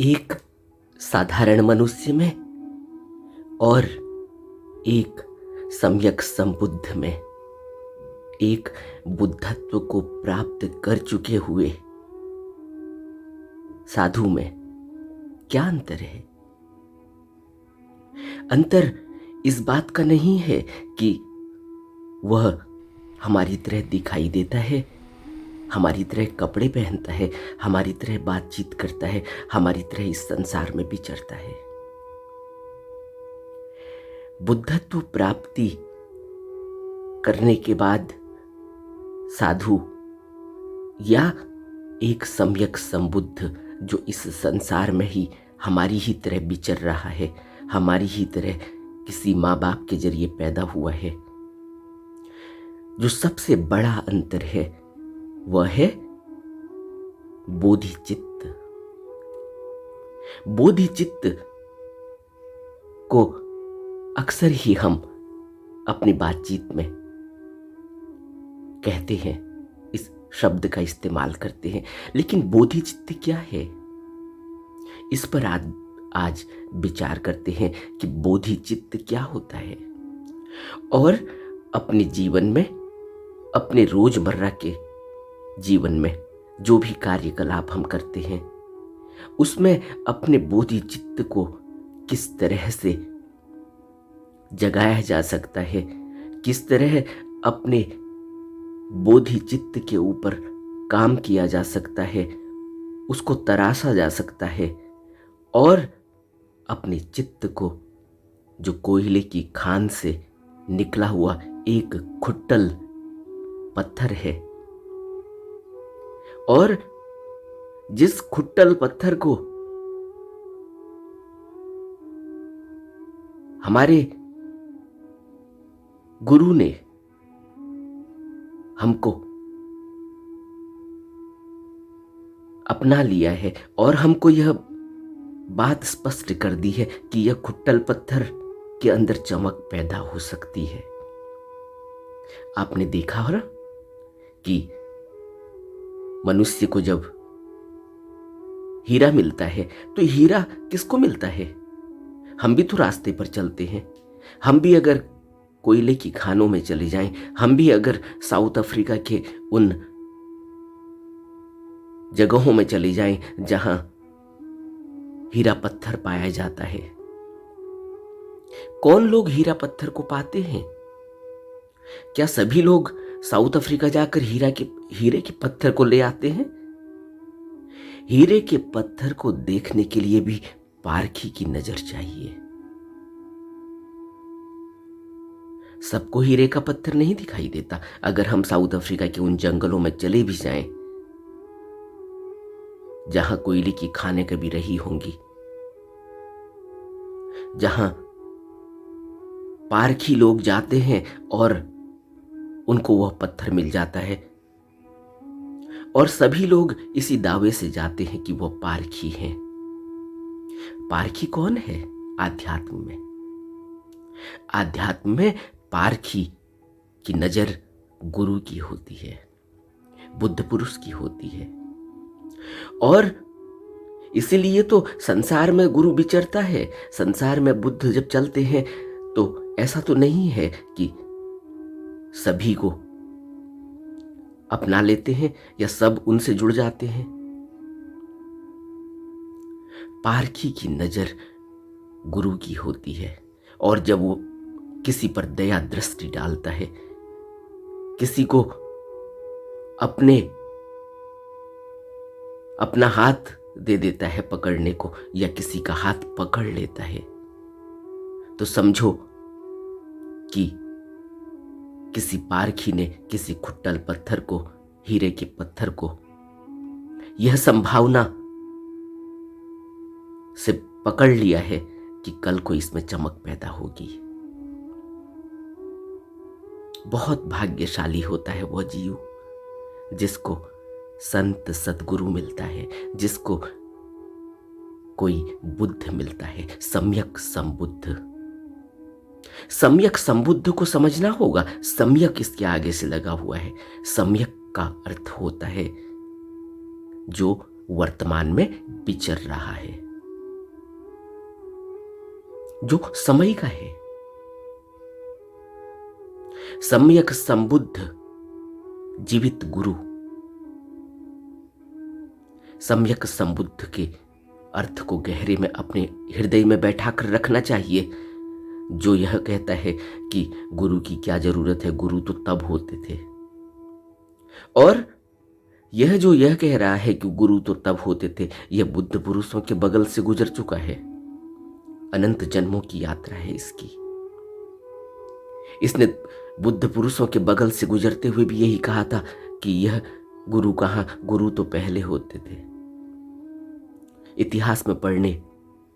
एक साधारण मनुष्य में और एक सम्यक संबुद्ध में, एक बुद्धत्व को प्राप्त कर चुके हुए साधु में क्या अंतर है? अंतर इस बात का नहीं है कि वह हमारी तरह दिखाई देता है, हमारी तरह कपड़े पहनता है, हमारी तरह बातचीत करता है, हमारी तरह इस संसार में विचरता है। बुद्धत्व प्राप्ति करने के बाद साधु या एक सम्यक संबुद्ध जो इस संसार में ही हमारी ही तरह विचर रहा है, हमारी ही तरह किसी माँ बाप के जरिए पैदा हुआ है, जो सबसे बड़ा अंतर है वह है बोधिचित्त। बोधिचित्त को अक्सर ही हम अपनी बातचीत में कहते हैं, इस शब्द का इस्तेमाल करते हैं, लेकिन बोधिचित्त क्या है? इस पर आज विचार करते हैं कि बोधिचित्त क्या होता है और अपने जीवन में, अपने रोजमर्रा के जीवन में जो भी कार्यकलाप हम करते हैं उसमें अपने बोधिचित्त को किस तरह से जगाया जा सकता है, किस तरह अपने बोधिचित्त के ऊपर काम किया जा सकता है, उसको तराशा जा सकता है और अपने चित्त को, जो कोयले की खान से निकला हुआ एक खुट्टल पत्थर है और जिस खुट्टल पत्थर को हमारे गुरु ने हमको अपना लिया है और हमको यह बात स्पष्ट कर दी है कि यह खुट्टल पत्थर के अंदर चमक पैदा हो सकती है। आपने देखा हो ना कि मनुष्य को जब हीरा मिलता है तो हीरा किसको मिलता है? हम भी तो रास्ते पर चलते हैं, हम भी अगर कोयले की खानों में चले जाएं, हम भी अगर साउथ अफ्रीका के उन जगहों में चले जाएं जहां हीरा पत्थर पाया जाता है, कौन लोग हीरा पत्थर को पाते हैं? क्या सभी लोग साउथ अफ्रीका जाकर हीरे के पत्थर को ले आते हैं? हीरे के पत्थर को देखने के लिए भी पारखी की नजर चाहिए। सबको हीरे का पत्थर नहीं दिखाई देता। अगर हम साउथ अफ्रीका के उन जंगलों में चले भी जाएं जहां कोयले की खानें कभी रही होंगी, जहां पारखी लोग जाते हैं और उनको वह पत्थर मिल जाता है और सभी लोग इसी दावे से जाते हैं कि वह पारखी हैं। पारखी कौन है? आध्यात्म में पारखी की नजर गुरु की होती है, बुद्ध पुरुष की होती है और इसीलिए तो संसार में गुरु विचरता है। संसार में बुद्ध जब चलते हैं तो ऐसा तो नहीं है कि सभी को अपना लेते हैं या सब उनसे जुड़ जाते हैं। पारखी की नजर गुरु की होती है और जब वो किसी पर दया दृष्टि डालता है, किसी को अपना हाथ दे देता है पकड़ने को या किसी का हाथ पकड़ लेता है, तो समझो कि किसी पारखी ने किसी खुट्टल पत्थर को, हीरे के पत्थर को, यह संभावना से पकड़ लिया है कि कल को इसमें चमक पैदा होगी। बहुत भाग्यशाली होता है वह जीव जिसको संत सद्गुरु मिलता है, जिसको कोई बुद्ध मिलता है, सम्यक संबुद्ध। सम्यक संबुद्ध को समझना होगा। सम्यक इसके आगे से लगा हुआ है। सम्यक का अर्थ होता है जो वर्तमान में विचर रहा है। जो समय का है। सम्यक संबुद्ध जीवित गुरु। सम्यक संबुद्ध के अर्थ को गहरे में अपने हृदय में बैठा कर रखना चाहिए। जो यह कहता है कि गुरु की क्या जरूरत है, गुरु तो तब होते थे, और यह जो यह कह रहा है कि गुरु तो तब होते थे, यह बुद्ध पुरुषों के बगल से गुजर चुका है। अनंत जन्मों की यात्रा है इसकी। इसने बुद्ध पुरुषों के बगल से गुजरते हुए भी यही कहा था कि यह गुरु कहाँ, गुरु तो पहले होते थे। इतिहास में पढ़ने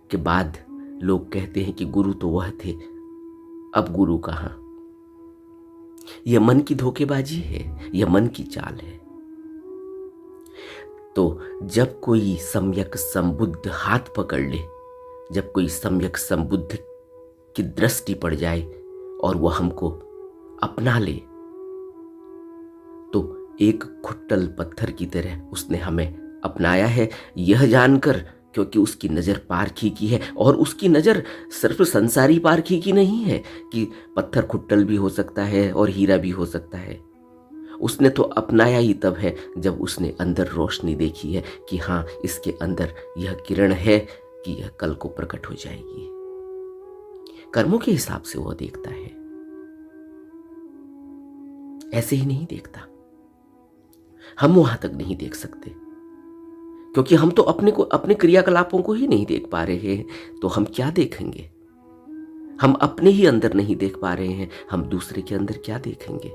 के बाद लोग कहते हैं कि गुरु तो वह थे, अब गुरु कहाँ। यह मन की धोखेबाजी है, यह मन की चाल है। तो जब कोई सम्यक संबुद्ध हाथ पकड़ ले, जब कोई सम्यक संबुद्ध की दृष्टि पड़ जाए और वह हमको अपना ले, तो एक खुट्टल पत्थर की तरह उसने हमें अपनाया है, यह जानकर, क्योंकि उसकी नज़र पारखी की है। और उसकी नज़र सिर्फ संसारी पारखी की नहीं है कि पत्थर खुट्टल भी हो सकता है और हीरा भी हो सकता है। उसने तो अपनाया ही तब है जब उसने अंदर रोशनी देखी है कि हाँ, इसके अंदर यह किरण है कि यह कल को प्रकट हो जाएगी। कर्मों के हिसाब से वह देखता है, ऐसे ही नहीं देखता। हम वहां तक नहीं देख सकते क्योंकि हम तो अपने क्रियाकलापों को ही नहीं देख पा रहे हैं, तो हम क्या देखेंगे? हम अपने ही अंदर नहीं देख पा रहे हैं, हम दूसरे के अंदर क्या देखेंगे?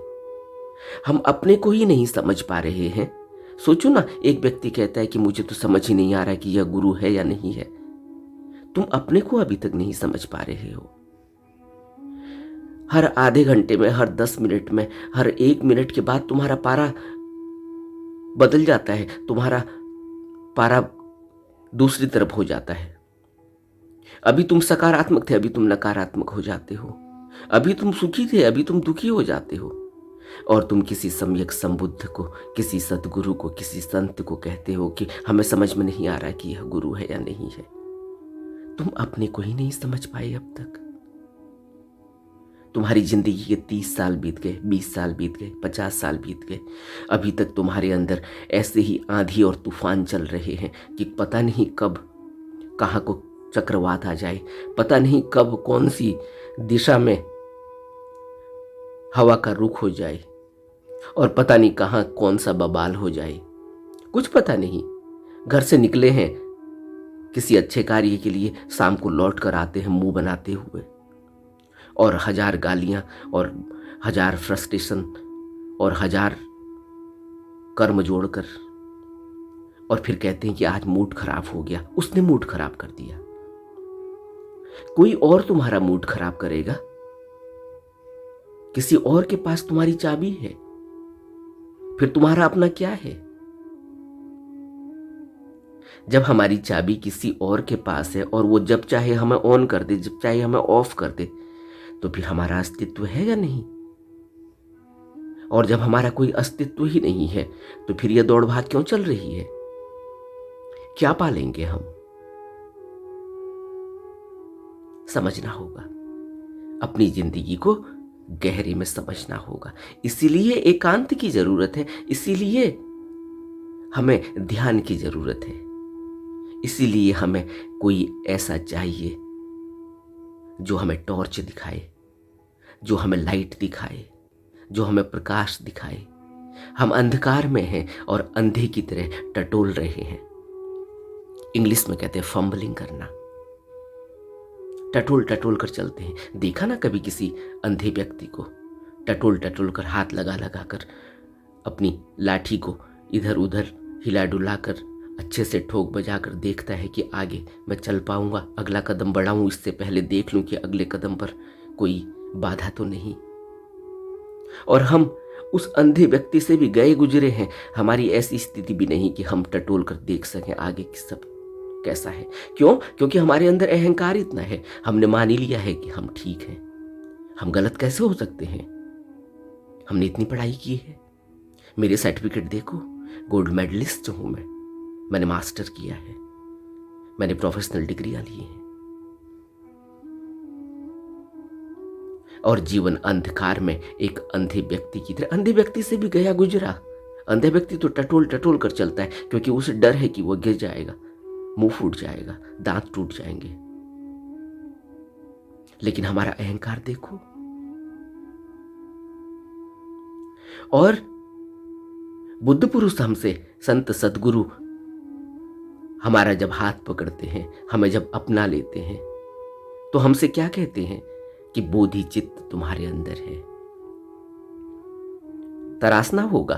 हम अपने को ही नहीं समझ पा रहे हैं। सोचो ना, एक व्यक्ति कहता है कि मुझे तो समझ ही नहीं आ रहा कि यह गुरु है या नहीं है। तुम अपने को अभी तक नहीं समझ पा रहे हो। हर आधे घंटे में, हर 10 मिनट में, हर 1 मिनट के बाद तुम्हारा पारा बदल जाता है, तुम्हारा पारा दूसरी तरफ हो जाता है। अभी तुम सकारात्मक थे, अभी तुम नकारात्मक हो जाते हो। अभी तुम सुखी थे, अभी तुम दुखी हो जाते हो। और तुम किसी सम्यक संबुद्ध को, किसी सद्गुरु को, किसी संत को कहते हो कि हमें समझ में नहीं आ रहा कि यह गुरु है या नहीं है। तुम अपने को ही नहीं समझ पाए अब तक। तुम्हारी जिंदगी के 30 साल बीत गए, 20 साल बीत गए, 50 साल बीत गए, अभी तक तुम्हारे अंदर ऐसे ही आंधी और तूफान चल रहे हैं कि पता नहीं कब कहाँ को चक्रवात आ जाए, पता नहीं कब कौन सी दिशा में हवा का रुख हो जाए, और पता नहीं कहाँ कौन सा बवाल हो जाए। कुछ पता नहीं। घर से निकले हैं किसी अच्छे कार्य के लिए, शाम को लौट कर आते हैं मुंह बनाते हुए, और 1000 गालियां और 1000 फ्रस्ट्रेशन और 1000 कर्म जोड़कर, और फिर कहते हैं कि आज मूड खराब हो गया। उसने मूड खराब कर दिया। कोई और तुम्हारा मूड खराब करेगा? किसी और के पास तुम्हारी चाबी है, फिर तुम्हारा अपना क्या है? जब हमारी चाबी किसी और के पास है और वो जब चाहे हमें ऑन कर दे, जब चाहे हमें ऑफ कर दे, तो फिर हमारा अस्तित्व है या नहीं? और जब हमारा कोई अस्तित्व ही नहीं है, तो फिर यह दौड़ भाग क्यों चल रही है? क्या पालेंगे हम? समझना होगा, अपनी जिंदगी को गहरे में समझना होगा। इसीलिए एकांत की जरूरत है, इसीलिए हमें ध्यान की जरूरत है, इसीलिए हमें कोई ऐसा चाहिए जो हमें टॉर्च दिखाए, जो हमें लाइट दिखाए, जो हमें प्रकाश दिखाए। हम अंधकार में हैं और अंधे की तरह टटोल रहे हैं। इंग्लिश में कहते हैं फंबलिंग करना। टटोल टटोल कर चलते हैं। देखा ना कभी किसी अंधे व्यक्ति को टटोल टटोल कर, हाथ लगा लगा कर, अपनी लाठी को इधर उधर हिला डुला कर, अच्छे से ठोक बजा कर देखता है कि आगे मैं चल पाऊंगा, अगला कदम बढ़ाऊं, इससे पहले देख लूं कि अगले कदम पर कोई बाधा तो नहीं। और हम उस अंधे व्यक्ति से भी गए गुजरे हैं। हमारी ऐसी स्थिति भी नहीं कि हम टटोल कर देख सकें आगे की सब कैसा है। क्यों? क्योंकि हमारे अंदर अहंकार इतना है, हमने मान ही लिया है कि हम ठीक हैं। हम गलत कैसे हो सकते हैं? हमने इतनी पढ़ाई की है। मेरे सर्टिफिकेट देखो, गोल्ड मेडलिस्ट हूं मैंने मास्टर किया है, मैंने प्रोफेशनल डिग्रियां ली हैं। और जीवन अंधकार में एक अंधे व्यक्ति की तरह, अंधे व्यक्ति से भी गया गुजरा। अंधे व्यक्ति तो टटोल टटोल कर चलता है क्योंकि उसे डर है कि वो गिर जाएगा, मुंह फूट जाएगा, दांत टूट जाएंगे। लेकिन हमारा अहंकार देखो। और बुद्ध पुरुष हमसे, संत सदगुरु हमारा जब हाथ पकड़ते हैं, हमें जब अपना लेते हैं, तो हमसे क्या कहते हैं कि बोधि चित्त तुम्हारे अंदर है। तराशना होगा,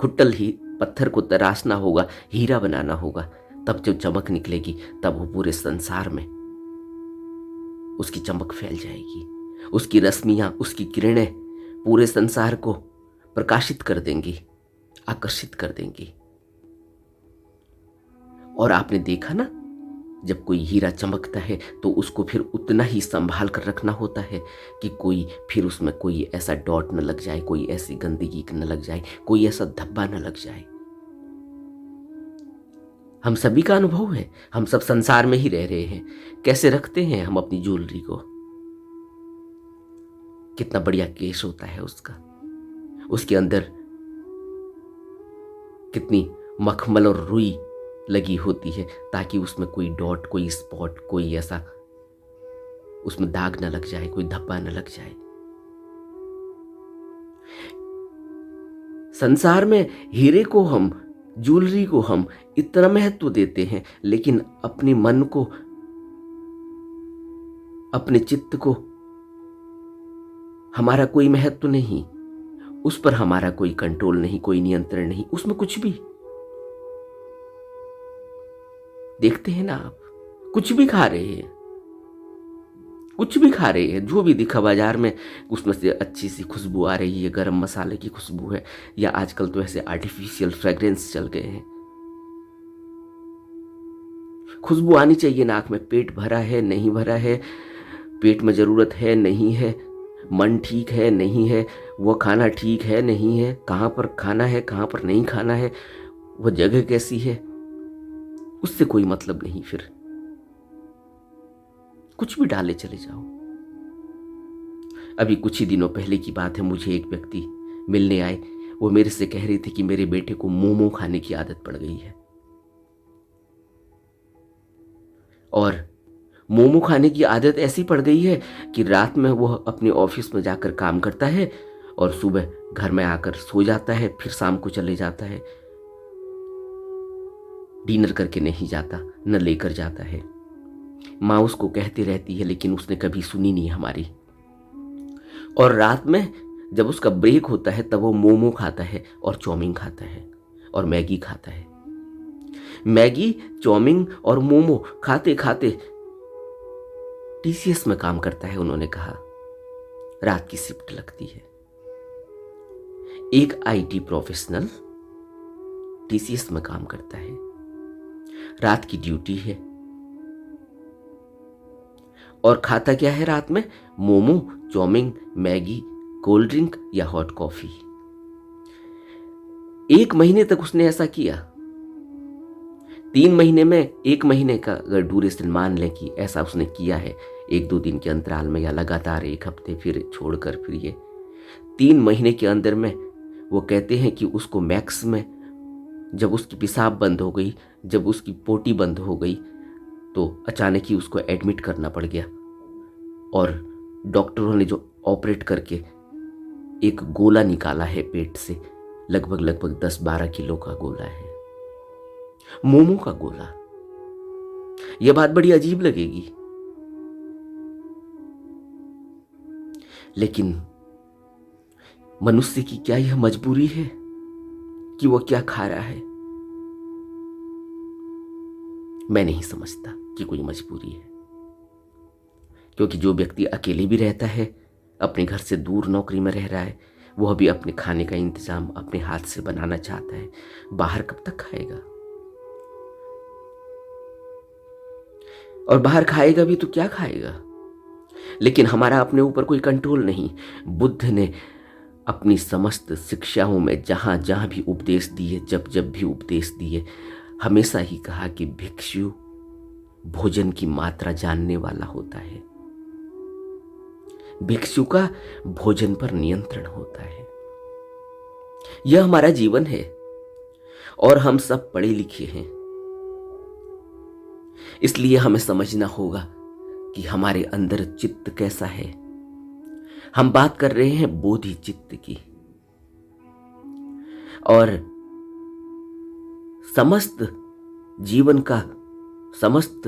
खुट्टल ही पत्थर को तराशना होगा, हीरा बनाना होगा, तब जब चमक निकलेगी तब वो पूरे संसार में उसकी चमक फैल जाएगी। उसकी रश्मियां, उसकी किरणें पूरे संसार को प्रकाशित कर देंगी, आकर्षित कर देंगी। और आपने देखा ना, जब कोई हीरा चमकता है तो उसको फिर उतना ही संभाल कर रखना होता है कि कोई फिर उसमें कोई ऐसा डॉट न लग जाए, कोई ऐसी गंदगी न लग जाए, कोई ऐसा धब्बा न लग जाए। हम सभी का अनुभव है, हम सब संसार में ही रह रहे हैं। कैसे रखते हैं हम अपनी ज्वेलरी को? कितना बढ़िया केस होता है उसका, उसके अंदर कितनी मखमल और रुई लगी होती है ताकि उसमें कोई डॉट, कोई स्पॉट, कोई ऐसा उसमें दाग न लग जाए, कोई धब्बा न लग जाए। संसार में हीरे को हम, ज्वेलरी को हम इतना महत्व देते हैं, लेकिन अपने मन को, अपने चित्त को हमारा कोई महत्व नहीं, उस पर हमारा कोई कंट्रोल नहीं, कोई नियंत्रण नहीं, उसमें कुछ भी। देखते हैं ना आप, कुछ भी खा रहे हैं, कुछ भी खा रहे हैं, जो भी दिखा बाजार में, उसमें से अच्छी सी खुशबू आ रही है, गरम मसाले की खुशबू है, या आजकल तो ऐसे आर्टिफिशियल फ्रेग्रेंस चल गए हैं। खुशबू आनी चाहिए नाक में। पेट भरा है, नहीं भरा है, पेट में जरूरत है, नहीं है, मन ठीक है, नहीं है, वो खाना ठीक है, नहीं है, कहाँ पर खाना है, कहाँ पर नहीं खाना है, वो जगह कैसी है, उससे कोई मतलब नहीं। फिर कुछ भी डाले चले जाओ। अभी कुछ ही दिनों पहले की बात है, मुझे एक व्यक्ति मिलने आए। वो मेरे से कह रहे थे कि मेरे बेटे को मोमो खाने की आदत पड़ गई है, और मोमो खाने की आदत ऐसी पड़ गई है कि रात में वह अपने ऑफिस में जाकर काम करता है और सुबह घर में आकर सो जाता है, फिर शाम को चले जाता है, डिनर करके नहीं जाता, न लेकर जाता है। माँ उसको कहती रहती है, लेकिन उसने कभी सुनी नहीं हमारी। और रात में जब उसका ब्रेक होता है तब वो मोमो खाता है और चाउमीन खाता है और मैगी खाता है। मैगी, चाउमीन और मोमो खाते खाते टीसीएस में काम करता है। उन्होंने कहा रात की शिफ्ट लगती है। एक आईटी प्रोफेशनल टीसीएस में काम करता है, रात की ड्यूटी है, और खाता क्या है रात में? Momo, chow mein, Maggi, cold drink या हॉट कॉफी। 1 महीने तक उसने ऐसा किया। 3 महीने में, 1 महीने का अगर ड्यूरेशन मान लें कि ऐसा उसने किया है, 1-2 दिन के अंतराल में या लगातार 1 हफ्ते फिर छोड़कर, फिर ये 3 महीने के अंदर में वो कहते हैं कि उसको मैक्स में, जब उसकी पेशाब बंद हो गई, जब उसकी पोटी बंद हो गई, तो अचानक ही उसको एडमिट करना पड़ गया। और डॉक्टरों ने जो ऑपरेट करके एक गोला निकाला है पेट से, लगभग 10-12 किलो का गोला है, मोमो का गोला। यह बात बड़ी अजीब लगेगी, लेकिन मनुष्य की क्या यह मजबूरी है कि वो क्या खा रहा है? मैं नहीं समझता कि कोई मजबूरी है, क्योंकि जो व्यक्ति अकेले भी रहता है, अपने घर से दूर नौकरी में रह रहा है, वह भी अपने खाने का इंतजाम अपने हाथ से बनाना चाहता है। बाहर कब तक खाएगा? और बाहर खाएगा भी तो क्या खाएगा? लेकिन हमारा अपने ऊपर कोई कंट्रोल नहीं। बुद्ध ने अपनी समस्त शिक्षाओं में जहाँ जहाँ भी उपदेश दिए, जब जब भी उपदेश दिए, हमेशा ही कहा कि भिक्षु भोजन की मात्रा जानने वाला होता है। भिक्षु का भोजन पर नियंत्रण होता है। यह हमारा जीवन है और हम सब पढ़े लिखे हैं, इसलिए हमें समझना होगा कि हमारे अंदर चित्त कैसा है। हम बात कर रहे हैं बोधि चित्त की, और समस्त जीवन का, समस्त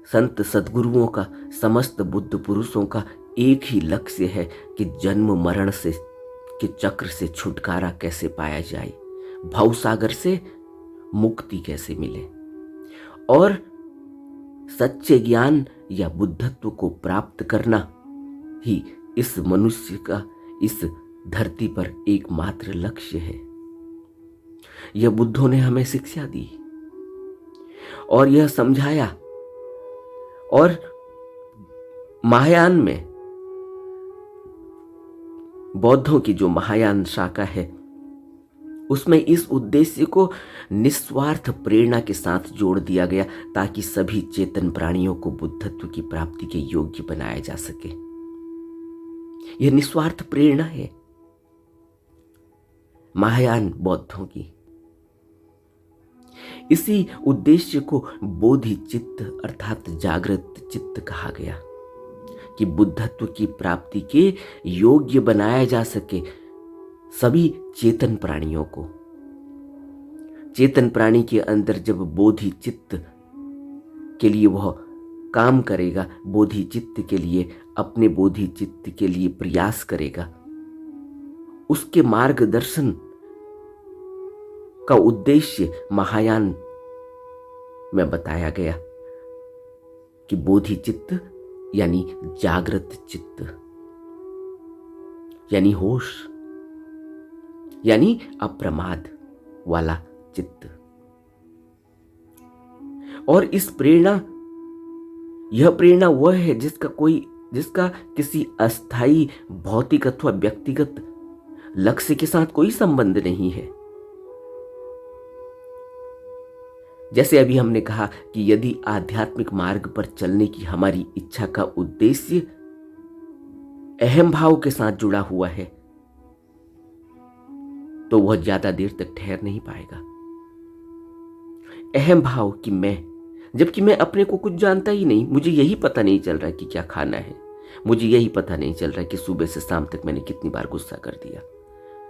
संत सद्गुरुओं का, समस्त बुद्ध पुरुषों का एक ही लक्ष्य है कि जन्म मरण से के चक्र से छुटकारा कैसे पाया जाए, भवसागर से मुक्ति कैसे मिले, और सच्चे ज्ञान या बुद्धत्व को प्राप्त करना ही इस मनुष्य का इस धरती पर एकमात्र लक्ष्य है। यह बुद्धों ने हमें शिक्षा दी और यह समझाया। और महायान में, बौद्धों की जो महायान शाखा है, उसमें इस उद्देश्य को निस्वार्थ प्रेरणा के साथ जोड़ दिया गया ताकि सभी चेतन प्राणियों को बुद्धत्व की प्राप्ति के योग्य बनाया जा सके। यह निस्वार्थ प्रेरणा है महायान बौद्धों की। इसी उद्देश्य को बोधि चित्त अर्थात जागृत चित्त कहा गया कि बुद्धत्व की प्राप्ति के योग्य बनाया जा सके सभी चेतन प्राणियों को। चेतन प्राणी के अंदर जब बोधि चित्त के लिए वह काम करेगा, बोधि चित्त के लिए, अपने बोधि चित्त के लिए प्रयास करेगा, उसके मार्गदर्शन का उद्देश्य महायान में बताया गया कि बोधि चित्त यानी जागृत चित्त, यानी होश, यानी अप्रमाद वाला चित्त। और इस प्रेरणा, यह प्रेरणा वह है जिसका किसी अस्थाई भौतिक अथवा व्यक्तिगत लक्ष्य के साथ कोई संबंध नहीं है। जैसे अभी हमने कहा कि यदि आध्यात्मिक मार्ग पर चलने की हमारी इच्छा का उद्देश्य अहम भाव के साथ जुड़ा हुआ है तो वह ज्यादा देर तक ठहर नहीं पाएगा। अहम भाव कि मैं, जबकि मैं अपने को कुछ जानता ही नहीं, मुझे यही पता नहीं चल रहा कि क्या खाना है, मुझे यही पता नहीं चल रहा कि सुबह से शाम तक मैंने कितनी बार गुस्सा कर दिया,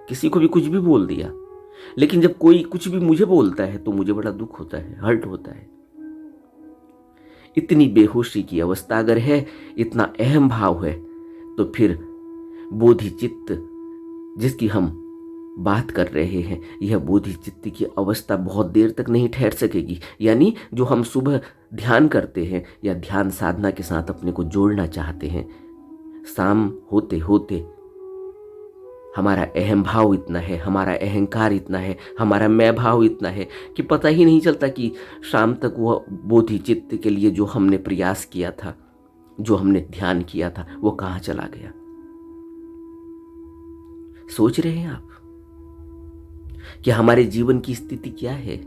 किसी को भी कुछ भी बोल दिया। लेकिन जब कोई कुछ भी मुझे बोलता है तो मुझे बड़ा दुख होता है, हर्ट होता है। इतनी बेहोशी की अवस्था अगर है, इतना अहम भाव है, तो फिर बोधि चित्त जिसकी हम बात कर रहे हैं, यह बोधि चित्त की अवस्था बहुत देर तक नहीं ठहर सकेगी। यानी जो हम सुबह ध्यान करते हैं या ध्यान साधना के साथ अपने को जोड़ना चाहते हैं, शाम होते होते हमारा अहम भाव इतना है, हमारा अहंकार इतना है, हमारा मैं भाव इतना है कि पता ही नहीं चलता कि शाम तक वह बोधि चित्त के लिए जो हमने प्रयास किया था, जो हमने ध्यान किया था, वो कहाँ चला गया। सोच रहे हैं आप कि हमारे जीवन की स्थिति क्या है,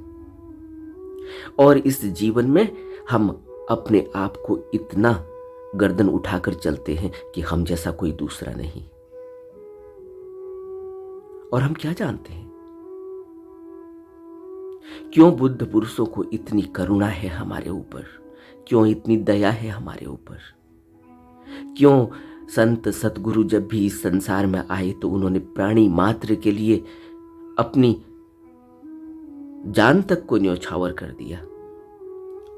और इस जीवन में हम अपने आप को इतना गर्दन उठाकर चलते हैं कि हम जैसा कोई दूसरा नहीं। और हम क्या जानते हैं, क्यों बुद्ध पुरुषों को इतनी करुणा है हमारे ऊपर, क्यों इतनी दया है हमारे ऊपर, क्यों संत सतगुरु जब भी इस संसार में आए तो उन्होंने प्राणी मात्र के लिए अपनी जान तक को न्यौछावर कर दिया।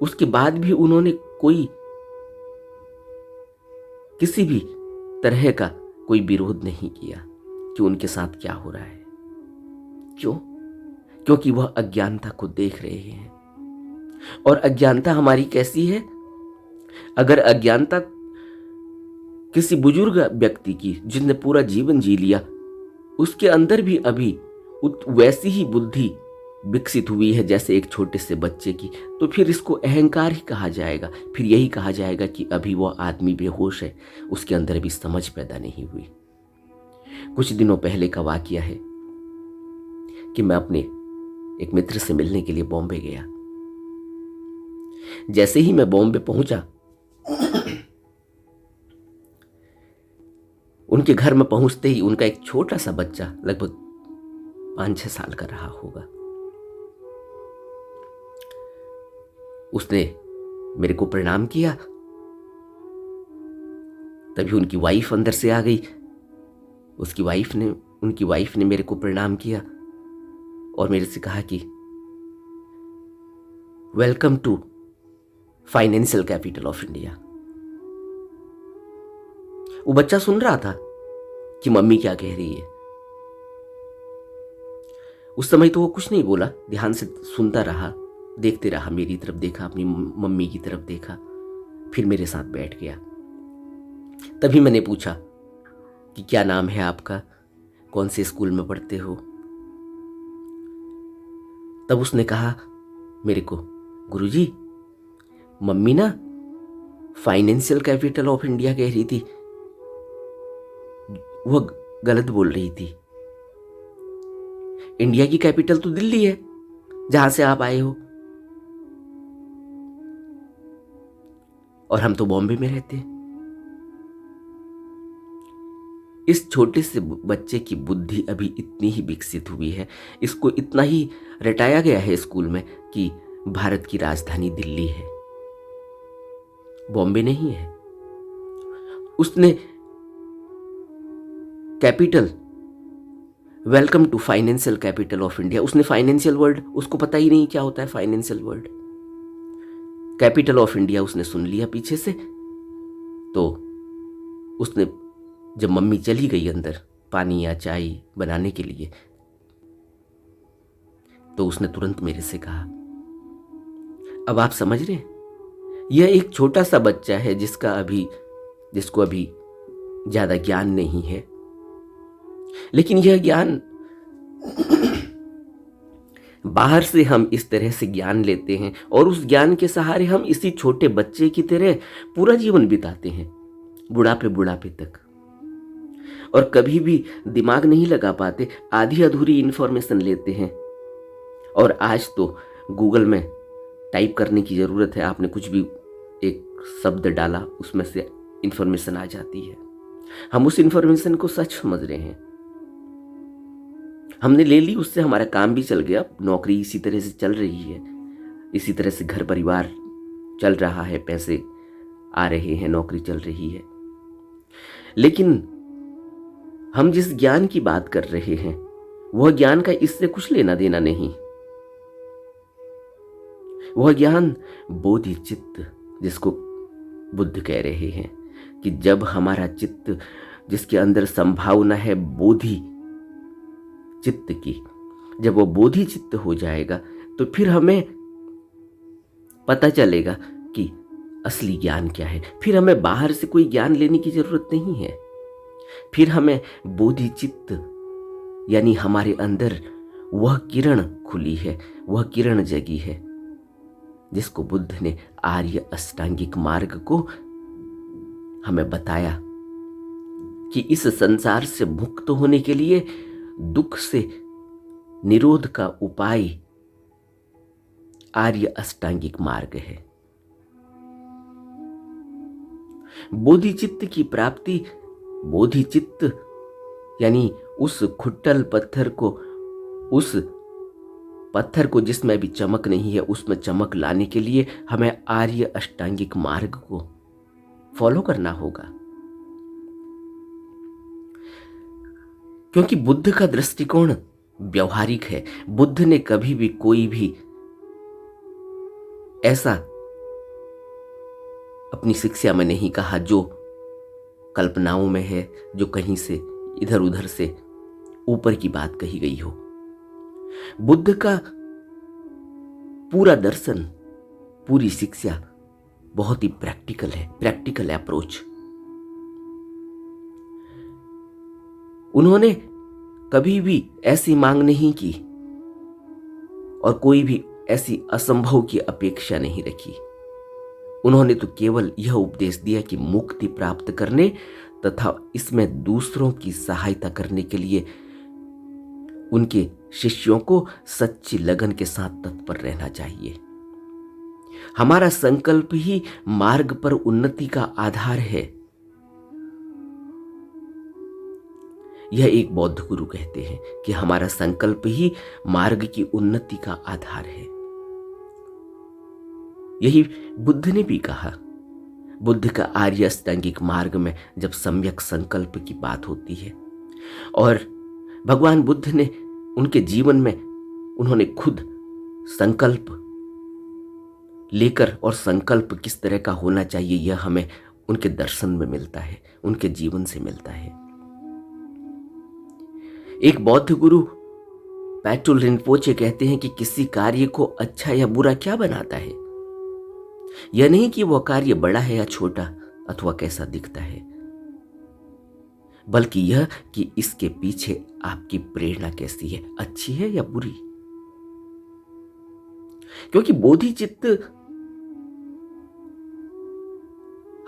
उसके बाद भी उन्होंने किसी भी तरह का कोई विरोध नहीं किया कि उनके साथ क्या हो रहा है। क्यों? क्योंकि वह अज्ञानता को देख रहे हैं। और अज्ञानता हमारी कैसी है? अगर अज्ञानता किसी बुजुर्ग व्यक्ति की जिसने पूरा जीवन जी लिया, उसके अंदर भी अभी वैसी ही बुद्धि विकसित हुई है जैसे एक छोटे से बच्चे की, तो फिर इसको अहंकार ही कहा जाएगा। फिर यही कहा जाएगा कि अभी वह आदमी बेहोश है, उसके अंदर भी समझ पैदा नहीं हुई। कुछ दिनों पहले का वाकया है कि मैं अपने एक मित्र से मिलने के लिए बॉम्बे गया। जैसे ही मैं बॉम्बे पहुंचा उनके घर में पहुंचते ही उनका एक छोटा सा बच्चा लगभग 5-6 साल का रहा होगा, उसने मेरे को प्रणाम किया। तभी उनकी वाइफ अंदर से आ गई। उनकी वाइफ ने मेरे को प्रणाम किया और मेरे से कहा कि welcome to financial capital of India. वो बच्चा सुन रहा था कि मम्मी क्या कह रही है। उस समय तो वो कुछ नहीं बोला, ध्यान से सुनता रहा, देखते रहा, मेरी तरफ देखा, अपनी मम्मी की तरफ देखा, फिर मेरे साथ बैठ गया। तभी मैंने पूछा कि क्या नाम है आपका, कौन से स्कूल में पढ़ते हो। तब उसने कहा मेरे को, गुरुजी मम्मी ना फाइनेंशियल कैपिटल ऑफ इंडिया कह रही थी, वह गलत बोल रही थी। इंडिया की कैपिटल तो दिल्ली है जहां से आप आए हो, और हम तो बॉम्बे में रहते हैं। इस छोटे से बच्चे की बुद्धि अभी इतनी ही विकसित हुई है, इसको इतना ही रटाया गया है स्कूल में कि भारत की राजधानी दिल्ली है, बॉम्बे नहीं है। उसने capital, welcome to financial capital of India, उसने फाइनेंशियल वर्ड, उसको पता ही नहीं क्या होता है financial word. Capital of India उसने सुन लिया पीछे से। तो उसने, जब मम्मी चली गई अंदर पानी या चाय बनाने के लिए, तो उसने तुरंत मेरे से कहा, अब आप समझ रहे हैं, यह एक छोटा सा बच्चा है जिसको अभी ज्यादा ज्ञान नहीं है, लेकिन यह ज्ञान बाहर से हम इस तरह से ज्ञान लेते हैं और उस ज्ञान के सहारे हम इसी छोटे बच्चे की तरह पूरा जीवन बिताते हैं, बुढ़ापे तक, और कभी भी दिमाग नहीं लगा पाते, आधी अधूरी इंफॉर्मेशन लेते हैं। और आज तो गूगल में टाइप करने की ज़रूरत है, आपने कुछ भी एक शब्द डाला उसमें से इंफॉर्मेशन आ जाती है। हम उस इंफॉर्मेशन को सच समझ रहे हैं, हमने ले ली, उससे हमारा काम भी चल गया, नौकरी इसी तरह से चल रही है, इसी तरह से घर परिवार चल रहा है, पैसे आ रहे हैं, नौकरी चल रही है। लेकिन हम जिस ज्ञान की बात कर रहे हैं वह ज्ञान का इससे कुछ लेना देना नहीं। वह ज्ञान बोधि चित्त, जिसको बुद्ध कह रहे हैं कि जब हमारा चित्त, जिसके अंदर संभावना है बोधि चित्त की, जब वो बोधि चित्त हो जाएगा तो फिर हमें पता चलेगा कि असली ज्ञान क्या है। फिर हमें बाहर से कोई ज्ञान लेने की जरूरत नहीं है। फिर हमें बोधि चित्त, यानी हमारे अंदर वह किरण खुली है, वह किरण जगी है, जिसको बुद्ध ने आर्य अष्टांगिक मार्ग को हमें बताया कि इस संसार से मुक्त होने के लिए दुख से निरोध का उपाय आर्य अष्टांगिक मार्ग है। बोधिचित्त की प्राप्ति, बोधिचित्त यानी उस खुट्टल पत्थर को, उस पत्थर को जिसमें भी चमक नहीं है उसमें चमक लाने के लिए हमें आर्य अष्टांगिक मार्ग को फॉलो करना होगा। क्योंकि बुद्ध का दृष्टिकोण व्यवहारिक है। बुद्ध ने कभी भी कोई भी ऐसा अपनी शिक्षा में नहीं कहा जो कल्पनाओं में है, जो कहीं से इधर उधर से ऊपर की बात कही गई हो। बुद्ध का पूरा दर्शन, पूरी शिक्षा बहुत ही प्रैक्टिकल है, प्रैक्टिकल अप्रोच। उन्होंने कभी भी ऐसी मांग नहीं की और कोई भी ऐसी असंभव की अपेक्षा नहीं रखी। उन्होंने तो केवल यह उपदेश दिया कि मुक्ति प्राप्त करने तथा इसमें दूसरों की सहायता करने के लिए उनके शिष्यों को सच्ची लगन के साथ तत्पर रहना चाहिए। हमारा संकल्प ही मार्ग पर उन्नति का आधार है। यह एक बौद्ध गुरु कहते हैं कि हमारा संकल्प ही मार्ग की उन्नति का आधार है। यही बुद्ध ने भी कहा। बुद्ध का आर्य अष्टांगिक मार्ग में जब सम्यक संकल्प की बात होती है, और भगवान बुद्ध ने उनके जीवन में उन्होंने खुद संकल्प लेकर, और संकल्प किस तरह का होना चाहिए यह हमें उनके दर्शन में मिलता है, उनके जीवन से मिलता है। एक बौद्ध गुरु पैटुल रिनपोचे कहते हैं कि किसी कार्य को अच्छा या बुरा क्या बनाता है, यह नहीं कि वह कार्य बड़ा है या छोटा अथवा कैसा दिखता है, बल्कि यह कि इसके पीछे आपकी प्रेरणा कैसी है, अच्छी है या बुरी। क्योंकि बोधिचित्त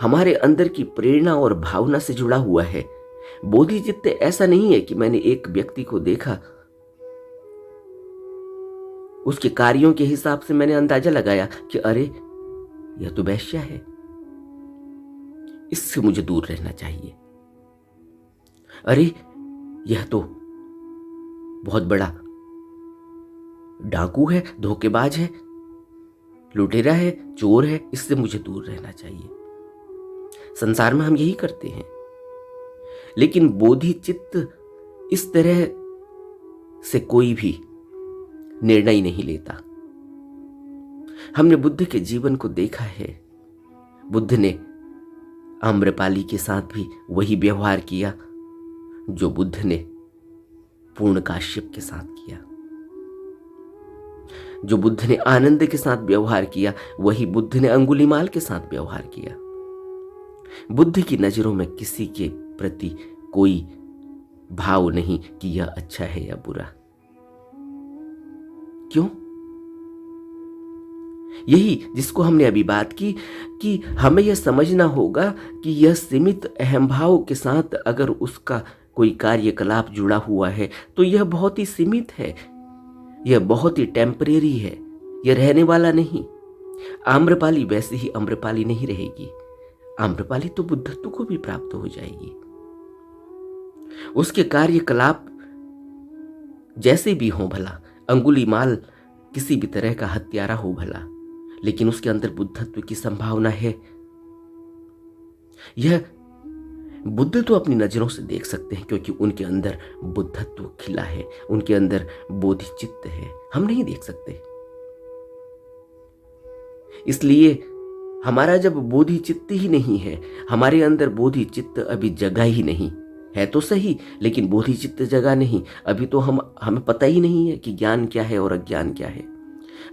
हमारे अंदर की प्रेरणा और भावना से जुड़ा हुआ है। बोधिचित्त ऐसा नहीं है कि मैंने एक व्यक्ति को देखा, उसके कार्यों के हिसाब से मैंने अंदाजा लगाया कि अरे यह तो वेश्या है, इससे मुझे दूर रहना चाहिए। अरे यह तो बहुत बड़ा डाकू है, धोखेबाज है, लुटेरा है, चोर है, इससे मुझे दूर रहना चाहिए। संसार में हम यही करते हैं, लेकिन बोधिचित्त इस तरह से कोई भी निर्णय नहीं लेता। हमने बुद्ध के जीवन को देखा है। बुद्ध ने आम्रपाली के साथ भी वही व्यवहार किया जो बुद्ध ने पूर्ण काश्यप के साथ किया। जो बुद्ध ने आनंद के साथ व्यवहार किया, वही बुद्ध ने अंगुलीमाल के साथ व्यवहार किया। बुद्ध की नजरों में किसी के प्रति कोई भाव नहीं कि यह अच्छा है या बुरा। क्यों? यही जिसको हमने अभी बात की कि हमें यह समझना होगा कि यह सीमित अहम भाव के साथ अगर उसका कोई कार्यकलाप जुड़ा हुआ है तो यह बहुत ही सीमित है, यह बहुत ही टेम्परेरी है, यह रहने वाला नहीं। आम्रपाली वैसे ही आम्रपाली नहीं रहेगी। आम्रपाली तो बुद्धत्व को भी प्राप्त हो जाएगी। उसके कार्यकलाप जैसे भी हो भला, अंगुलीमाल किसी भी तरह का हत्यारा हो भला, लेकिन उसके अंदर बुद्धत्व की संभावना है। यह बुद्ध तो अपनी नजरों से देख सकते हैं क्योंकि उनके अंदर बुद्धत्व खिला है, उनके अंदर बोधिचित्त है। हम नहीं देख सकते। इसलिए हमारा जब बोधिचित्त ही नहीं है, हमारे अंदर बोधिचित्त अभी जगह ही नहीं है तो सही, लेकिन बोधिचित्त जगह नहीं, अभी तो हमें पता ही नहीं है कि ज्ञान क्या है और अज्ञान क्या है।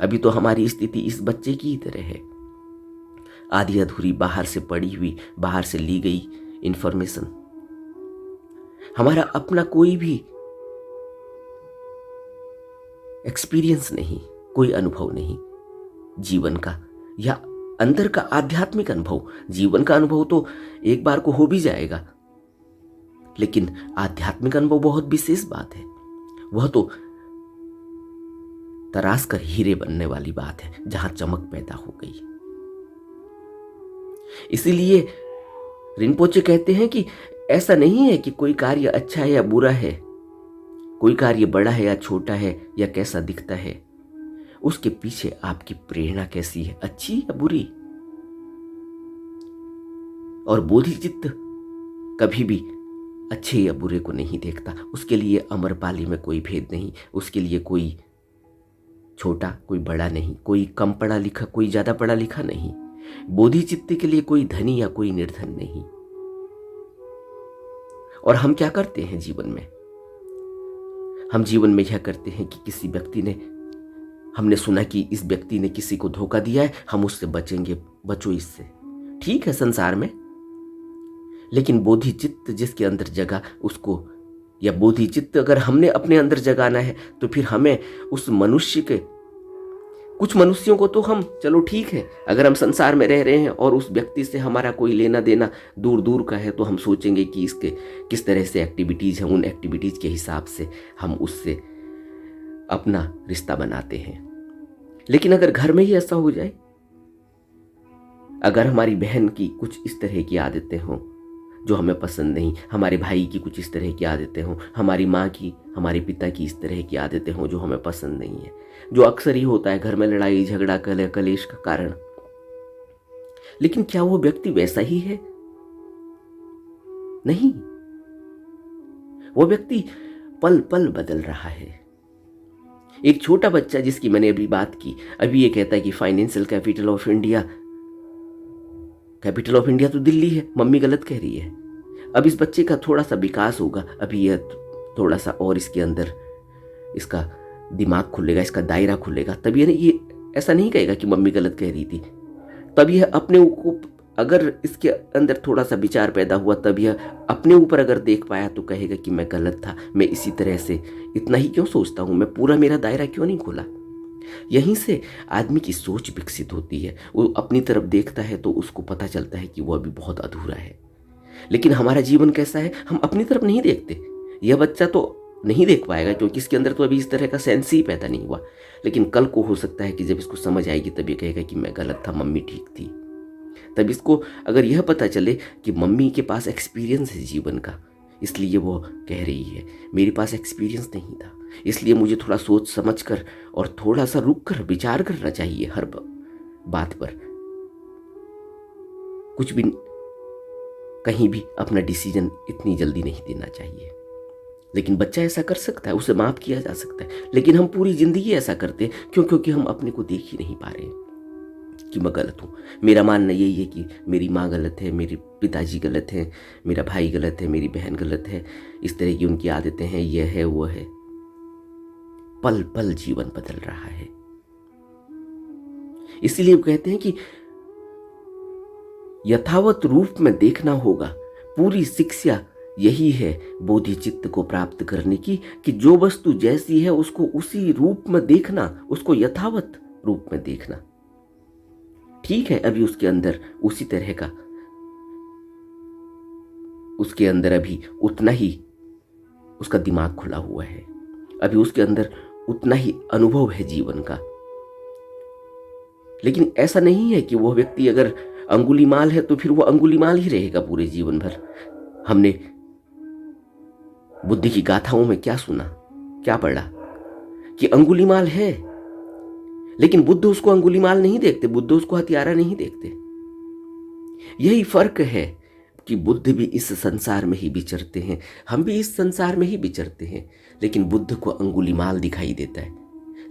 अभी तो हमारी स्थिति इस बच्चे की ही तरह है, आधी अधूरी, बाहर से पड़ी हुई, बाहर से ली गई इंफॉर्मेशन। हमारा अपना कोई भी एक्सपीरियंस नहीं, कोई अनुभव नहीं जीवन का या अंदर का आध्यात्मिक अनुभव। जीवन का अनुभव तो एक बार को हो भी जाएगा, लेकिन आध्यात्मिक अनुभव बहुत विशेष बात है। वह तो तराश कर हीरे बनने वाली बात है, जहां चमक पैदा हो गई। इसीलिए रिनपोचे कहते हैं कि ऐसा नहीं है कि कोई कार्य अच्छा है या बुरा है, कोई कार्य बड़ा है या छोटा है या कैसा दिखता है, उसके पीछे आपकी प्रेरणा कैसी है, अच्छी या बुरी। और बोधिचित्त कभी भी अच्छे या बुरे को नहीं देखता। उसके लिए अमरपाली में कोई भेद नहीं, उसके लिए कोई छोटा कोई बड़ा नहीं, कोई कम पढ़ा लिखा कोई ज्यादा पढ़ा लिखा नहीं। बोधिचित्त के लिए कोई धनी या कोई निर्धन नहीं। और हम क्या करते हैं जीवन में? हम जीवन में यह करते हैं कि किसी व्यक्ति ने, हमने सुना कि इस व्यक्ति ने किसी को धोखा दिया है, हम उससे बचेंगे, बचो इससे। ठीक है संसार में, लेकिन बोधिचित्त जिसके अंदर जगा उसको, या बोधिचित्त अगर हमने अपने अंदर जगाना है तो फिर हमें उस मनुष्य के, कुछ मनुष्यों को तो हम, चलो ठीक है, अगर हम संसार में रह रहे हैं और उस व्यक्ति से हमारा कोई लेना देना दूर दूर का है तो हम सोचेंगे कि इसके किस तरह से एक्टिविटीज हैं, उन एक्टिविटीज के हिसाब से हम उससे अपना रिश्ता बनाते हैं। लेकिन अगर घर में ही ऐसा हो जाए, अगर हमारी बहन की कुछ इस तरह की आदतें हों जो हमें पसंद नहीं, हमारे भाई की कुछ इस तरह की आदतें हों, हमारी माँ की, हमारे पिता की इस तरह की आदतें हों जो हमें पसंद नहीं है, जो अक्सर ही होता है घर में लड़ाई झगड़ा कलेश का कारण। लेकिन क्या वो व्यक्ति वैसा ही है? नहीं, वो व्यक्ति पल पल बदल रहा है। एक छोटा बच्चा जिसकी मैंने अभी बात की, अभी ये कहता है कि financial capital of India, capital of India तो दिल्ली है, मम्मी गलत कह रही है। अब इस बच्चे का थोड़ा सा विकास होगा, अभी यह थोड़ा सा और इसके अंदर इसका दिमाग खुलेगा, इसका दायरा खुलेगा, तब ये ऐसा नहीं कहेगा कि मम्मी गलत कह रही थी। तब यह अपने को, अगर इसके अंदर थोड़ा सा विचार पैदा हुआ, तब यह अपने ऊपर अगर देख पाया तो कहेगा कि मैं गलत था, मैं इसी तरह से इतना ही क्यों सोचता हूँ, मैं पूरा मेरा दायरा क्यों नहीं खोला। यहीं से आदमी की सोच विकसित होती है। वो अपनी तरफ देखता है तो उसको पता चलता है कि वो अभी बहुत अधूरा है। लेकिन हमारा जीवन कैसा है, हम अपनी तरफ नहीं देखते। यह बच्चा तो नहीं देख पाएगा क्योंकि इसके अंदर तो अभी इस तरह का सेंस ही पैदा नहीं हुआ, लेकिन कल को हो सकता है कि जब इसको समझ आएगी तब ये कहेगा कि मैं गलत था, मम्मी ठीक थी। तब इसको अगर यह पता चले कि मम्मी के पास एक्सपीरियंस है जीवन का, इसलिए वो कह रही है, मेरे पास एक्सपीरियंस नहीं था, इसलिए मुझे थोड़ा सोच समझ कर और थोड़ा सा रुक कर विचार करना चाहिए हर बात पर। कुछ भी, कहीं भी अपना डिसीजन इतनी जल्दी नहीं देना चाहिए। लेकिन बच्चा ऐसा कर सकता है, उसे माफ किया जा सकता है। लेकिन हम पूरी जिंदगी ऐसा करते हैं क्यों? क्योंकि हम अपने को देख ही नहीं पा रहे कि मैं गलत हूँ। मेरा मानना यही है कि मेरी माँ गलत है, मेरे पिताजी गलत हैं, मेरा भाई गलत है, मेरी बहन गलत है, इस तरह की उनकी आदतें हैं, यह है वो है। पल पल जीवन बदल रहा है। इसीलिए वो कहते हैं कि यथावत रूप में देखना होगा। पूरी शिक्षा यही है बोधि चित्त को प्राप्त करने की, कि जो वस्तु जैसी है उसको उसी रूप में देखना, उसको यथावत रूप में देखना। ठीक है, अभी उसके अंदर उसी तरह का, उसके अंदर अभी उतना ही उसका दिमाग खुला हुआ है, अभी उसके अंदर उतना ही अनुभव है जीवन का। लेकिन ऐसा नहीं है कि वह व्यक्ति अगर अंगुलीमाल है तो फिर वो अंगुलीमाल ही रहेगा पूरे जीवन भर। हमने बुद्धि की गाथाओं में क्या सुना, क्या पढ़ा कि अंगुलीमाल है, लेकिन बुद्ध उसको अंगुलीमाल नहीं देखते, बुद्ध उसको हत्यारा नहीं देखते। यही फर्क है कि बुद्ध भी इस संसार में ही विचरते हैं, हम भी इस संसार में ही विचरते हैं। लेकिन बुद्ध को अंगुलीमाल दिखाई देता है,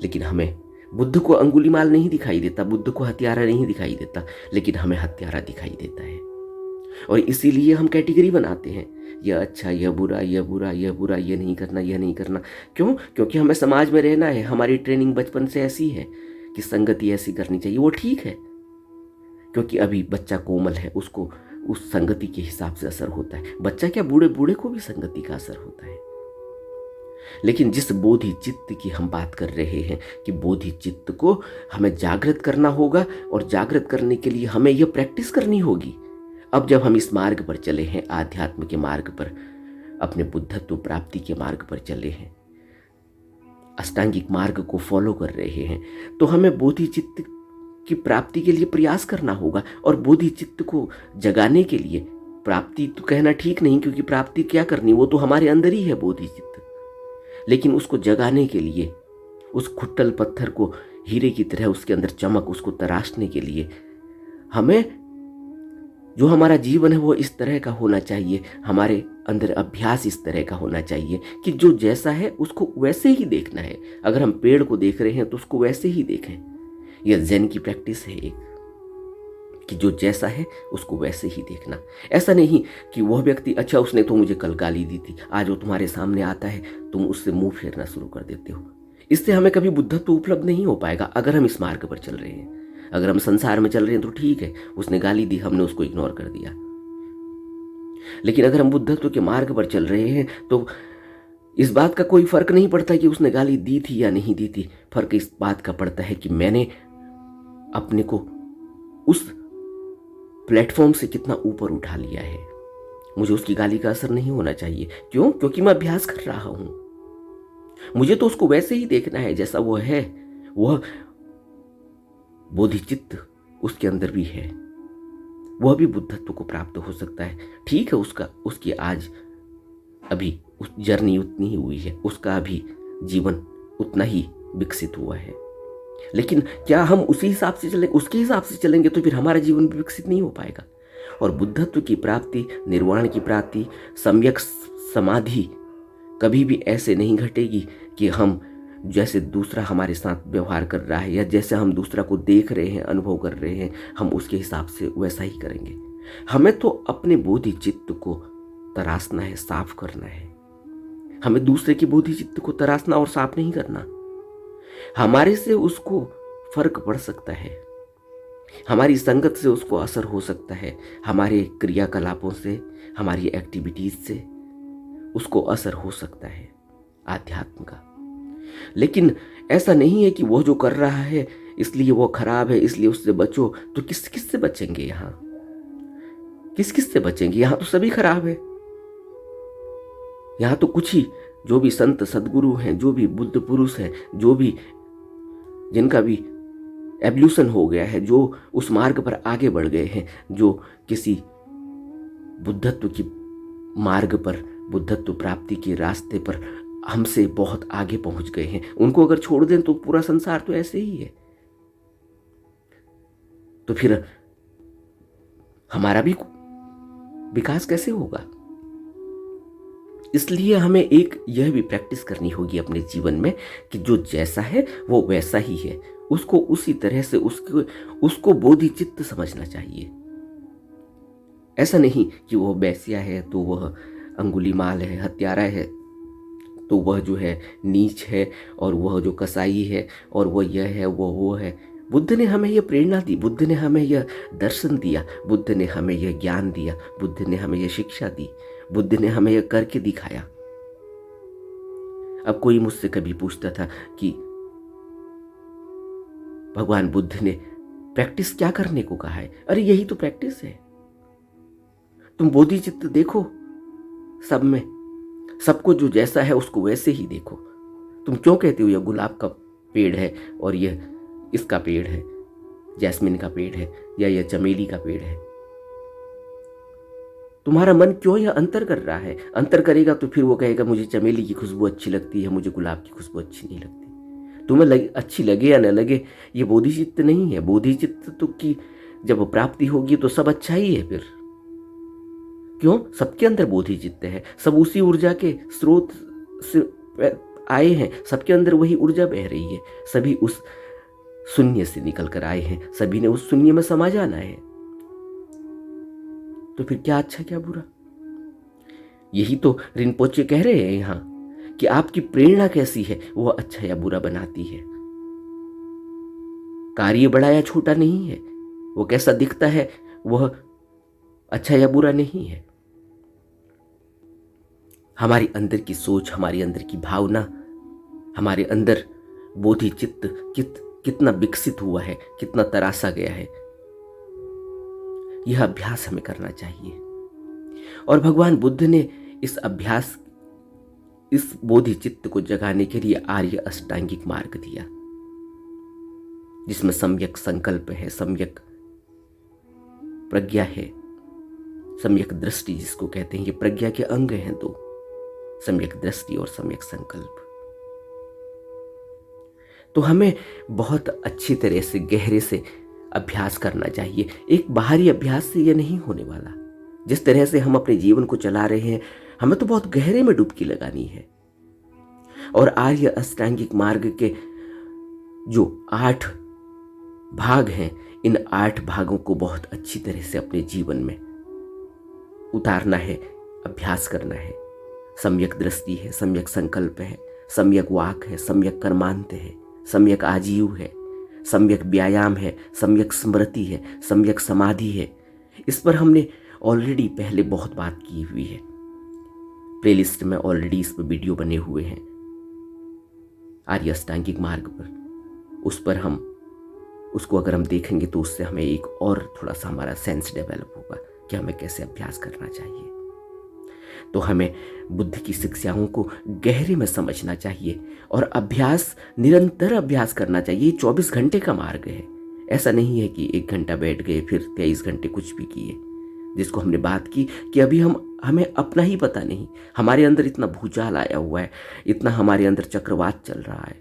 लेकिन हमें बुद्ध को अंगुलीमाल नहीं दिखाई देता, बुद्ध को हत्यारा नहीं दिखाई देता, लेकिन हमें हत्यारा दिखाई देता है। और इसीलिए हम कैटेगरी बनाते हैं, यह अच्छा, यह बुरा, यह बुरा, यह बुरा, यह नहीं करना, यह नहीं करना। क्यों? क्योंकि हमें समाज में रहना है। हमारी ट्रेनिंग बचपन से ऐसी है कि संगति ऐसी करनी चाहिए। वो ठीक है, क्योंकि अभी बच्चा कोमल है, उसको उस संगति के हिसाब से असर होता है। बच्चा क्या, बूढ़े बूढ़े को भी संगति का असर होता है। लेकिन जिस बोधि चित्त की हम बात कर रहे हैं कि बोधि चित्त को हमें जागृत करना होगा, और जागृत करने के लिए हमें यह प्रैक्टिस करनी होगी। अब जब हम इस मार्ग पर चले हैं, आध्यात्म के मार्ग पर, अपने बुद्धत्व प्राप्ति के मार्ग पर चले हैं, अष्टांगिक मार्ग को फॉलो कर रहे हैं, तो हमें बोधि चित्त की प्राप्ति के लिए प्रयास करना होगा। और बोधि चित्त को जगाने के लिए, प्राप्ति तो कहना ठीक नहीं, क्योंकि प्राप्ति क्या करनी, वो तो हमारे अंदर ही है बोधि चित्त। लेकिन उसको जगाने के लिए, उस खुट्टल पत्थर को हीरे की तरह उसके अंदर चमक, उसको तराशने के लिए हमें, जो हमारा जीवन है वो इस तरह का होना चाहिए, हमारे अंदर अभ्यास इस तरह का होना चाहिए कि जो जैसा है उसको वैसे ही देखना है। अगर हम पेड़ को देख रहे हैं तो उसको वैसे ही देखें। यह ज़ेन की प्रैक्टिस है एक, कि जो जैसा है उसको वैसे ही देखना। ऐसा नहीं कि वह व्यक्ति, अच्छा उसने तो मुझे कल गाली दी थी, आज वो तुम्हारे सामने आता है, तुम उससे मुंह फेरना शुरू कर देते हो। इससे हमें कभी बुद्धत्व उपलब्ध नहीं हो पाएगा। अगर हम इस मार्ग पर चल रहे हैं, अगर हम संसार में चल रहे हैं तो ठीक है, उसने गाली दी, हमने उसको इग्नोर कर दिया। लेकिन अगर हम बुद्धत्व के मार्ग पर चल रहे हैं तो इस बात का कोई फर्क नहीं पड़ता कि उसने गाली दी थी या नहीं दी थी। फर्क इस बात का पड़ता है कि मैंने अपने को उस प्लेटफॉर्म से कितना ऊपर उठा लिया है। मुझे उसकी गाली का असर नहीं होना चाहिए। क्यों? क्योंकि मैं अभ्यास कर रहा हूं। मुझे तो उसको वैसे ही देखना है जैसा वो है। वह बोधिचित्त उसके अंदर भी है, वह भी बुद्धत्व को प्राप्त हो सकता है। ठीक है, उसकी आज अभी उस जर्नी उतनी ही हुई है, उसका अभी जीवन उतना ही विकसित हुआ है, लेकिन क्या हम उसके हिसाब से चलेंगे तो फिर हमारा जीवन भी विकसित नहीं हो पाएगा। और बुद्धत्व की प्राप्ति, निर्वाण की प्राप्ति, सम्यक समाधि कभी भी ऐसे नहीं घटेगी कि हम जैसे दूसरा हमारे साथ व्यवहार कर रहा है या जैसे हम दूसरा को देख रहे हैं, अनुभव कर रहे हैं, हम उसके हिसाब से वैसा ही करेंगे। हमें तो अपने बोधि चित्त को तराशना है, साफ करना है। हमें दूसरे की बोधि चित्त को तराशना और साफ नहीं करना। हमारे से उसको फर्क पड़ सकता है, हमारी संगत से उसको असर हो सकता है, हमारे क्रियाकलापों से, हमारी एक्टिविटीज से उसको असर हो सकता है आध्यात्म का। लेकिन ऐसा नहीं है कि वो जो कर रहा है इसलिए वो खराब है, इसलिए उससे बचो। तो किस किस से बचेंगे? यहाँ किस किस से बचेंगे? यहाँ तो सभी खराब है। यहाँ तो कुछ ही जो भी संत सदगुरु हैं, जो भी बुद्ध पुरुष हैं, जो भी जिनका भी एवोल्यूशन हो गया है, जो उस मार्ग पर आगे बढ़ गए हैं, जो किसी बुद्धत्व की मार्ग पर, बुद्धत्व प्राप्ति के रास्ते पर हमसे बहुत आगे पहुंच गए हैं, उनको अगर छोड़ दें तो पूरा संसार तो ऐसे ही है। तो फिर हमारा भी विकास कैसे होगा? इसलिए हमें एक यह भी प्रैक्टिस करनी होगी अपने जीवन में कि जो जैसा है वो वैसा ही है, उसको उसी तरह से उसको बोधिचित्त समझना चाहिए। ऐसा नहीं कि वह बैस्या है तो वह अंगुलीमाल है, हत्यारा है तो वह जो है नीच है, और वह जो कसाई है और वह यह है, वो है। बुद्ध ने हमें यह प्रेरणा दी, बुद्ध ने हमें यह दर्शन दिया, बुद्ध ने हमें यह ज्ञान दिया, बुद्ध ने हमें यह शिक्षा दी, बुद्ध ने हमें यह करके दिखाया। अब कोई मुझसे कभी पूछता था कि भगवान बुद्ध ने प्रैक्टिस क्या करने को कहा है? अरे यही तो प्रैक्टिस है। तुम बोधिचित्त देखो, सब में, सबको जो जैसा है उसको वैसे ही देखो। तुम क्यों कहते हो यह गुलाब का पेड़ है और यह इसका पेड़ है, जैस्मिन का पेड़ है या यह चमेली का पेड़ है? तुम्हारा मन क्यों यह अंतर कर रहा है? अंतर करेगा तो फिर वो कहेगा मुझे चमेली की खुशबू अच्छी लगती है, मुझे गुलाब की खुशबू अच्छी नहीं लगती। तुम्हें अच्छी लगे या न लगे, ये बोधिचित्त नहीं है। बोधिचित्त तो की जब प्राप्ति होगी तो सब अच्छा ही है। फिर क्यों? सबके अंदर बोधिचित्त है, सब उसी ऊर्जा के स्रोत से आए हैं, सबके अंदर वही ऊर्जा बह रही है, सभी उस शून्य से निकल कर आए हैं, सभी ने उस शून्य में समा जाना है। तो फिर क्या अच्छा क्या बुरा? यही तो रिनपोचे कह रहे हैं यहां कि आपकी प्रेरणा कैसी है वह अच्छा या बुरा बनाती है। कार्य बड़ा या छोटा नहीं है, वो कैसा दिखता है वह अच्छा या बुरा नहीं है। हमारी अंदर की सोच, हमारी अंदर की भावना, हमारे अंदर बोधिचित्त कितना विकसित हुआ है, कितना तरासा गया है, यह अभ्यास हमें करना चाहिए। और भगवान बुद्ध ने इस अभ्यास, इस बोधिचित्त को जगाने के लिए आर्य अष्टांगिक मार्ग दिया, जिसमें सम्यक संकल्प है, सम्यक प्रज्ञा है, सम्यक दृष्टि जिसको कहते हैं। ये प्रज्ञा के अंग हैं दो, सम्यक दृष्टि और सम्यक संकल्प। तो हमें बहुत अच्छी तरह से, गहरे से अभ्यास करना चाहिए। एक बाहरी अभ्यास से यह नहीं होने वाला। जिस तरह से हम अपने जीवन को चला रहे हैं, हमें तो बहुत गहरे में डुबकी लगानी है। और आर्य अष्टांगिक मार्ग के जो 8 भाग हैं, इन 8 भागों को बहुत अच्छी तरह से अपने जीवन में उतारना है, अभ्यास करना है। सम्यक दृष्टि है, सम्यक संकल्प है, सम्यक वाक है, सम्यक कर्मांत है, सम्यक आजीव है, सम्यक व्यायाम है, सम्यक स्मृति है, सम्यक समाधि है। इस पर हमने ऑलरेडी पहले बहुत बात की हुई है। प्लेलिस्ट में ऑलरेडी इस पर वीडियो बने हुए हैं आर्य अष्टांगिक मार्ग पर। उस पर हम उसको अगर हम देखेंगे तो उससे हमें एक और थोड़ा सा हमारा सेंस डेवलप होगा कि हमें कैसे अभ्यास करना चाहिए। तो हमें बुद्ध की शिक्षाओं को गहरे में समझना चाहिए और अभ्यास, निरंतर अभ्यास करना चाहिए। 24 घंटे का मार्ग है, ऐसा नहीं है कि 1 घंटा बैठ गए फिर 23 घंटे कुछ भी किए। जिसको हमने बात की कि अभी हमें अपना ही पता नहीं, हमारे अंदर इतना भूचाल आया हुआ है, इतना हमारे अंदर चक्रवात चल रहा है।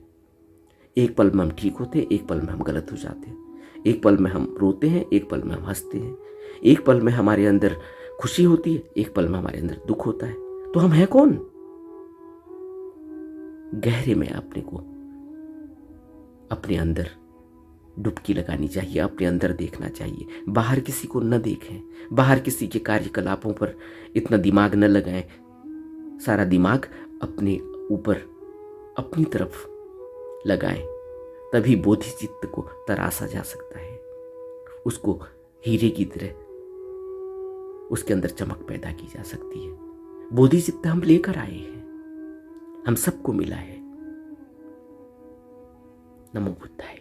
एक पल में हम ठीक होते हैं, एक पल में हम गलत हो जाते हैं, एक पल में हम रोते हैं, एक पल में हम हंसते हैं, एक पल में हमारे अंदर खुशी होती है, एक पल में हमारे अंदर दुख होता है। तो हम हैं कौन? गहरे में अपने को, अपने अंदर डुबकी लगानी चाहिए, अपने अंदर देखना चाहिए। बाहर किसी को न देखें, बाहर किसी के कार्यकलापों पर इतना दिमाग न लगाएं। सारा दिमाग अपने ऊपर, अपनी तरफ लगाएं, तभी बोधिचित्त को तराशा जा सकता है। उसको हीरे की तरह उसके अंदर चमक पैदा की जा सकती है। बोधिचित्त हम लेकर आए हैं, हम सबको मिला है। नमो बुद्धाय।